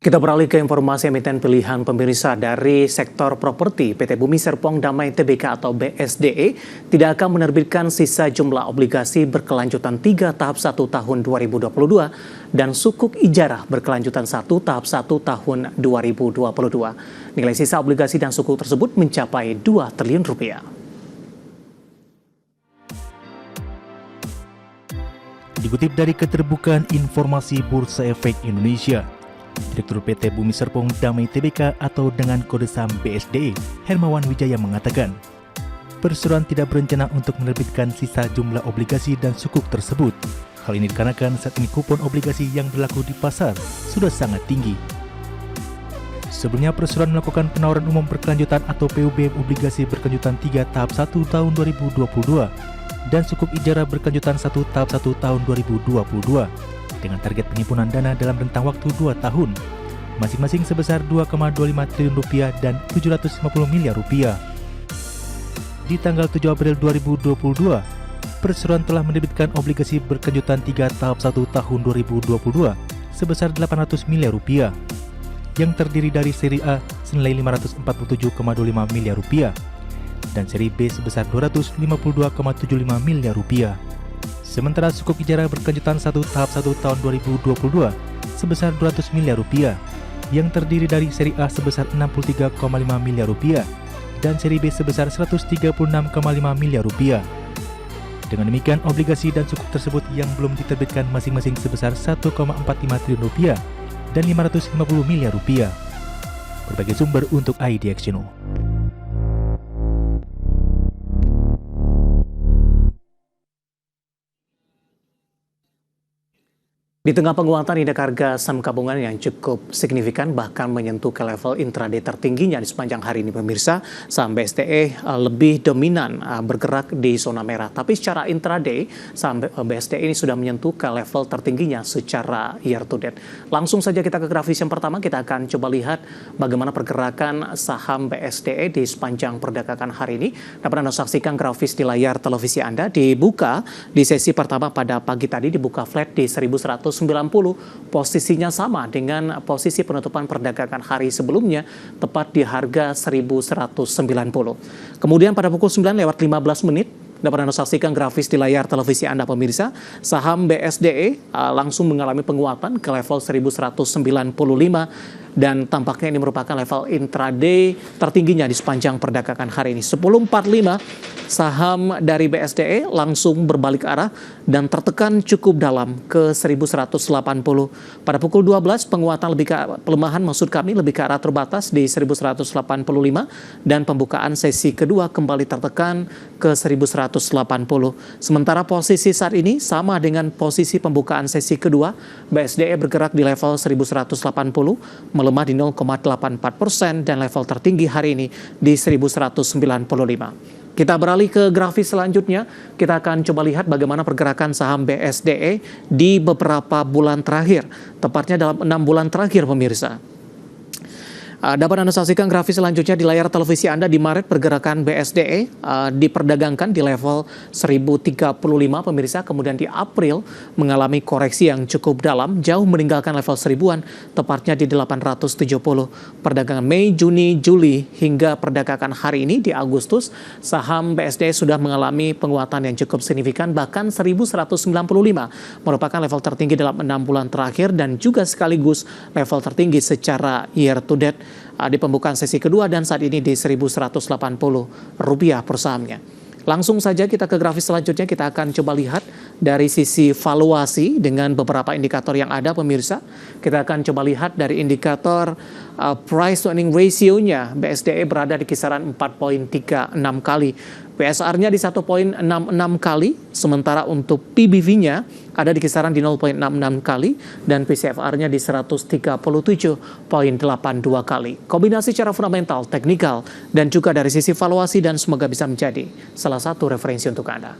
Kita beralih ke informasi emiten pilihan pemirsa dari sektor properti. PT Bumi Serpong Damai Tbk atau BSDE tidak akan menerbitkan sisa jumlah obligasi berkelanjutan 3 tahap 1 tahun 2022 dan sukuk ijarah berkelanjutan 1 tahap 1 tahun 2022. Nilai sisa obligasi dan sukuk tersebut mencapai 2 triliun rupiah. Dikutip dari Keterbukaan Informasi Bursa Efek Indonesia, Direktur PT Bumi Serpong Damai Tbk atau dengan kode saham BSDE, Hermawan Wijaya mengatakan, perusahaan tidak berencana untuk menerbitkan sisa jumlah obligasi dan sukuk tersebut. Hal ini dikarenakan saat ini kupon obligasi yang berlaku di pasar sudah sangat tinggi. Sebelumnya, perusahaan melakukan penawaran umum berkelanjutan atau PUBM obligasi berkelanjutan 3 tahap 1 tahun 2022 dan sukuk ijarah berkelanjutan 1 tahap 1 tahun 2022 dengan target penghimpunan dana dalam rentang waktu 2 tahun, masing-masing sebesar 2,25 triliun rupiah dan 750 miliar rupiah. Di tanggal 7 April 2022, perusahaan telah menerbitkan obligasi berkelanjutan 3 tahap 1 tahun 2022 sebesar 800 miliar rupiah, yang terdiri dari seri A senilai 547,25 miliar rupiah dan seri B sebesar 252,75 miliar rupiah. Sementara sukuk ijarah berkelanjutan 1 tahap 1 tahun 2022 sebesar 200 miliar rupiah, yang terdiri dari seri A sebesar 63,5 miliar rupiah dan seri B sebesar 136,5 miliar rupiah. Dengan demikian, obligasi dan sukuk tersebut yang belum diterbitkan masing-masing sebesar 1,45 triliun rupiah dan 550 miliar rupiah. Berbagai sumber untuk IDX Channel. Di tengah penguatan indeks harga saham gabungan yang cukup signifikan bahkan menyentuh ke level intraday tertingginya di sepanjang hari ini pemirsa, saham BSDE lebih dominan bergerak di zona merah. Tapi secara intraday, saham BSDE ini sudah menyentuh ke level tertingginya secara year to date. Langsung saja kita ke grafis yang pertama, kita akan coba lihat bagaimana pergerakan saham BSDE di sepanjang perdagangan hari ini. Dapat Anda saksikan grafis di layar televisi Anda. Dibuka di sesi pertama pada pagi tadi dibuka flat di 1190, posisinya sama dengan posisi penutupan perdagangan hari sebelumnya, tepat di harga 1190. Kemudian pada pukul 9 lewat 15 menit, dapat Anda saksikan grafis di layar televisi Anda pemirsa, saham BSDE langsung mengalami penguatan ke level 1195 dan tampaknya ini merupakan level intraday tertingginya di sepanjang perdagangan hari ini. 10.45 saham dari BSDE langsung berbalik arah dan tertekan cukup dalam ke 1180. Pada pukul 12 penguatan pelemahan maksud kami lebih ke arah terbatas di 1185 dan pembukaan sesi kedua kembali tertekan ke 1180. Sementara posisi saat ini sama dengan posisi pembukaan sesi kedua, BSDE bergerak di level 1180, melemah di 0,84% dan level tertinggi hari ini di 1195. Kita beralih ke grafis selanjutnya, kita akan coba lihat bagaimana pergerakan saham BSDE di beberapa bulan terakhir, tepatnya dalam 6 bulan terakhir pemirsa. Dapat Anda saksikan grafis selanjutnya di layar televisi Anda. Di Maret pergerakan BSDE diperdagangkan di level 1035 pemirsa, kemudian di April mengalami koreksi yang cukup dalam, jauh meninggalkan level 1000-an, tepatnya di 870. Perdagangan Mei, Juni, Juli hingga perdagangan hari ini di Agustus, saham BSDE sudah mengalami penguatan yang cukup signifikan, bahkan 1195 merupakan level tertinggi dalam 6 bulan terakhir dan juga sekaligus level tertinggi secara year to date di pembukaan sesi kedua dan saat ini di 1180 rupiah per sahamnya. Langsung saja kita ke grafis selanjutnya, kita akan coba lihat dari sisi valuasi dengan beberapa indikator yang ada pemirsa. Kita akan coba lihat dari indikator price to earning ratio-nya, BSDE berada di kisaran 4,36 kali. PSR-nya di 1,66 kali, sementara untuk PBV-nya ada di kisaran di 0,66 kali dan PCFR-nya di 137,82 kali. Kombinasi secara fundamental, teknikal, dan juga dari sisi valuasi dan semoga bisa menjadi salah satu referensi untuk Anda.